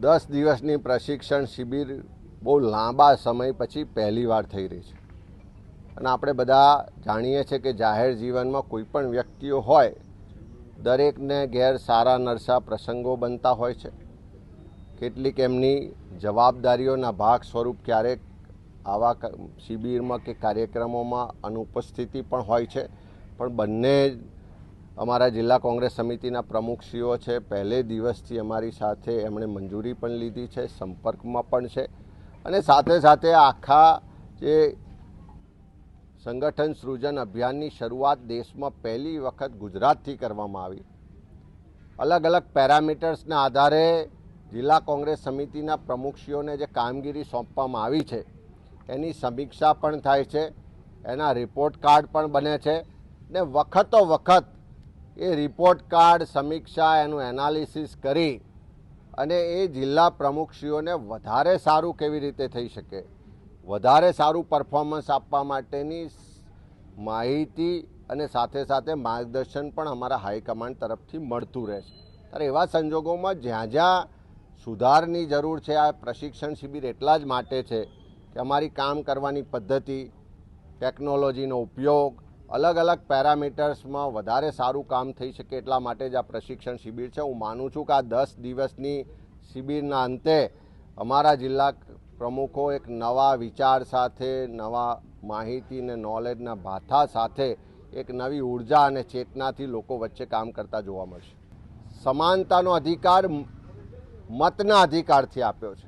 10 દિવસની પ્રશિક્ષણ શિબિર બહુ લાંબા સમય પછી પહેલીવાર થઈ રહી છે અને આપણે બધા જાણીએ છીએ કે જાહેર જીવનમાં કોઈ પણ વ્યક્તિઓ હોય દરેકને ઘેર સારા નરસા પ્રસંગો બનતા હોય છે. કેટલીક એમની જવાબદારીઓના ભાગ સ્વરૂપ ક્યારેક આવા શિબિરમાં કે કાર્યક્રમોમાં અનુપસ્થિતિ પણ હોય છે. પણ બંને અમારા જિલ્લા કોંગ્રેસ સમિતિના પ્રમુખશ્રીઓ છે, પહેલે દિવસથી અમારી સાથે એમણે મંજૂરી પણ લીધી છે, સંપર્કમાં પણ છે અને સાથે સાથે આખા જે સંગઠન સૃજન અભિયાનની શરૂઆત દેશમાં પહેલી વખત ગુજરાતથી કરવામાં આવી. અલગ અલગ પેરામીટર્સના આધારે જિલ્લા કોંગ્રેસ સમિતિના પ્રમુખશ્રીઓને જે કામગીરી સોંપવામાં આવી છે એની સમીક્ષા પણ થાય છે, એના રિપોર્ટ કાર્ડ પણ બને છે ને વખતો વખત એ રિપોર્ટ કાર્ડ, સમીક્ષા, એનું એનાલિસિસ કરી અને એ જિલ્લા પ્રમુખશ્રીઓને વધારે સારું કેવી રીતે થઈ શકે, વધારે સારું પરફોર્મન્સ આપવા માટેની માહિતી અને સાથે સાથે માર્ગદર્શન પણ અમારા હાઈકમાન્ડ તરફથી મળતું રહે છે. ત્યારે એવા સંજોગોમાં જ્યાં જ્યાં સુધારની જરૂર છે, આ પ્રશિક્ષણ શિબિર એટલા જ માટે છે કે અમારી કામ કરવાની પદ્ધતિ, ટેકનોલોજીનો ઉપયોગ, અલગ અલગ પેરામીટર્સમાં વધારે સારું કામ થઈ શકે એટલા માટે જ આ પ્રશિક્ષણ શિબિર છે. હું માનું છું કે આ 10 દિવસની શિબિરના અંતે અમારા જિલ્લા પ્રમુખો એક નવા વિચાર સાથે, નવા માહિતી અને નોલેજના ભાથા સાથે એક નવી ઉર્જા અને ચેતનાથી લોકો વચ્ચે કામ કરતા જોવા મળશે. સમાનતાનો અધિકાર મતના અધિકારથી આપ્યો છે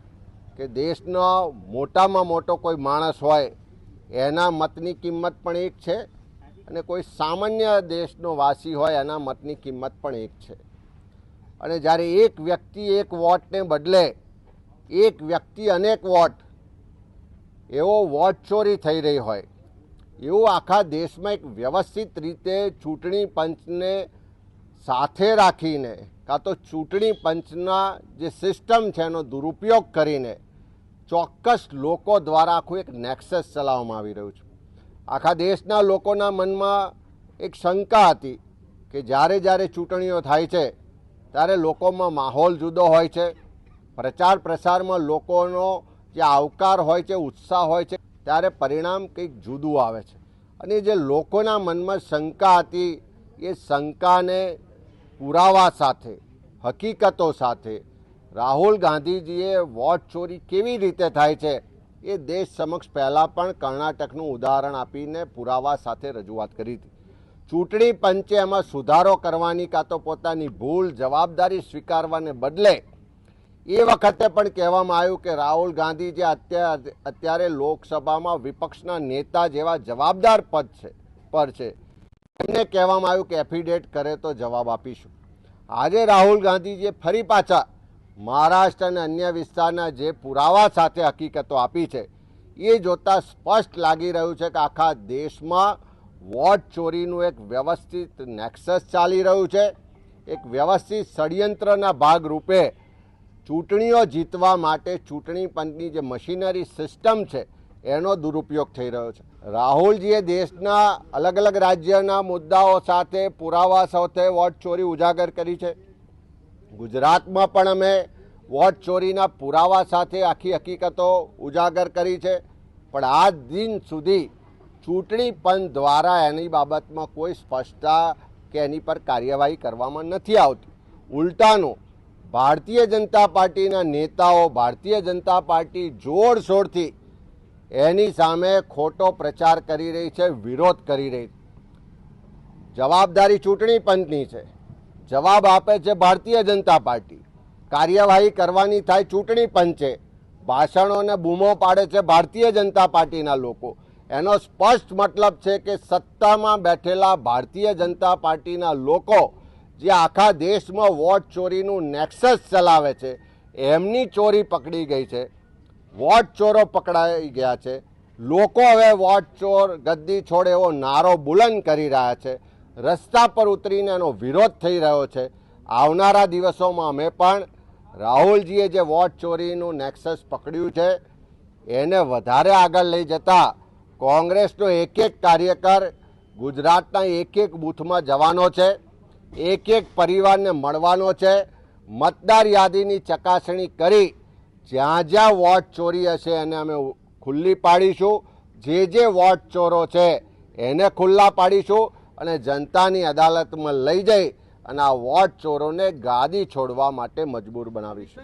કે દેશનો મોટામાં મોટો કોઈ માણસ હોય એના મતની કિંમત પણ એક છે અને કોઈ સામાન્ય દેશનો વાસી હોય એના મતની કિંમત પણ એક છે. અને જ્યારે એક વ્યક્તિ એક વોટને બદલે એક વ્યક્તિ અનેક વોટ, એવો વોટ ચોરી થઈ રહી હોય, એવું આખા દેશમાં એક વ્યવસ્થિત રીતે ચૂંટણી પંચને સાથે રાખીને કાં તો ચૂંટણી પંચના જે સિસ્ટમ છે એનો દુરુપયોગ કરીને ચોક્કસ લોકો દ્વારા આખું એક નેક્સસ ચલાવવામાં આવી રહ્યું છે. આખા દેશના લોકોના મનમાં એક શંકા હતી કે જ્યારે જ્યારે ચૂંટણીઓ થાય છે ત્યારે લોકોમાં માહોલ જુદો હોય છે, પ્રચાર પ્રસારમાં લોકોનો જે આવકાર હોય છે, ઉત્સાહ હોય છે, ત્યારે પરિણામ કંઈક જુદું આવે છે. અને જે લોકોના મનમાં શંકા હતી એ શંકાને પુરાવા સાથે, હકીકતો સાથે રાહુલ ગાંધીજીએ વોટ ચોરી કેવી રીતે થાય છે એ દેશ સમક્ષ પહેલાં પણ કર્ણાટકનું ઉદાહરણ આપીને પુરાવા સાથે રજૂઆત કરી હતી. ચૂંટણી પંચે એમાં સુધારો કરવાની કાં તો પોતાની ભૂલ, જવાબદારી સ્વીકારવાને બદલે એ વખતે પણ કહેવામાં આવ્યું કે રાહુલ ગાંધી જે અત્યારે લોકસભામાં વિપક્ષના નેતા જેવા જવાબદાર પર છે એમને કહેવામાં આવ્યું કે એફિડેટ કરે તો જવાબ આપીશું. આજે રાહુલ ગાંધીજીએ ફરી પાછા મહારાષ્ટ્ર અને અન્ય વિસ્તારના જે પુરાવા સાથે હકીકતો આપી છે એ જોતાં સ્પષ્ટ લાગી રહ્યું છે કે આખા દેશમાં વોટ ચોરીનું એક વ્યવસ્થિત નેક્સસ ચાલી રહ્યું છે. એક વ્યવસ્થિત ષડયંત્રના ભાગરૂપે ચૂંટણીઓ જીતવા માટે ચૂંટણી પંચની જે મશીનરી સિસ્ટમ છે એનો દુરુપયોગ થઈ રહ્યો છે. રાહુલજીએ દેશના અલગ અલગ રાજ્યના મુદ્દાઓ સાથે, પુરાવા સાથે વોટ ચોરી ઉજાગર કરી છે. ગુજરાતમાં પણ અમે વોટ ચોરીના પુરાવા સાથે આખી હકીકતો ઉજાગર કરી છે. પણ આજ દિન સુધી ચૂંટણી પંચ દ્વારા એની બાબતમાં કોઈ સ્પષ્ટતા કે એની પર કાર્યવાહી કરવામાં નથી આવતી. ઉલટાનું ભારતીય જનતા પાર્ટીના નેતાઓ, ભારતીય જનતા પાર્ટી જોરશોરથી એની સામે ખોટો પ્રચાર કરી રહી છે, વિરોધ કરી રહી છે. જવાબદારી ચૂંટણી પંચની છે, જવાબ આપે છે ભારતીય જનતા પાર્ટી, કાર્યવાહી કરવાની થાય ચૂંટણી પંચે, ભાષણો અને બૂમો પાડે છે ભારતીય જનતા પાર્ટીના લોકો. એનો સ્પષ્ટ મતલબ છે કે સત્તામાં બેઠેલા ભારતીય જનતા પાર્ટીના લોકો જે આખા દેશમાં વોટ ચોરીનું નેક્સસ ચલાવે છે એમની ચોરી પકડી ગઈ છે, વોટ ચોરો પકડાઈ ગયા છે. લોકો હવે વોટ ચોર ગદ્દી છોડ એવો નારો બુલંદ કરી રહ્યા છે, રસ્તા પર ઉતરીને એનો વિરોધ થઈ રહ્યો છે. આવનારા દિવસોમાં અમે પણ રાહુલજીએ જે વોટ ચોરીનું નેક્સસ પકડ્યું છે એને વધારે આગળ લઈ જતા કોંગ્રેસનો એક એક કાર્યકર ગુજરાતના એક એક બૂથમાં જવાનો છે, એક એક પરિવારને મળવાનો છે, મતદાર યાદીની ચકાસણી કરી જ્યાં જ્યાં વોટ ચોરી હશે એને અમે ખુલ્લી પાડીશું, જે વોટ ચોરો છે એને ખુલ્લા પાડીશું અને જનતાની અદાલતમાં લઈ જઈ અને આ વોટ ચોરોને ગાદી છોડવા માટે મજબૂર બનાવીશું.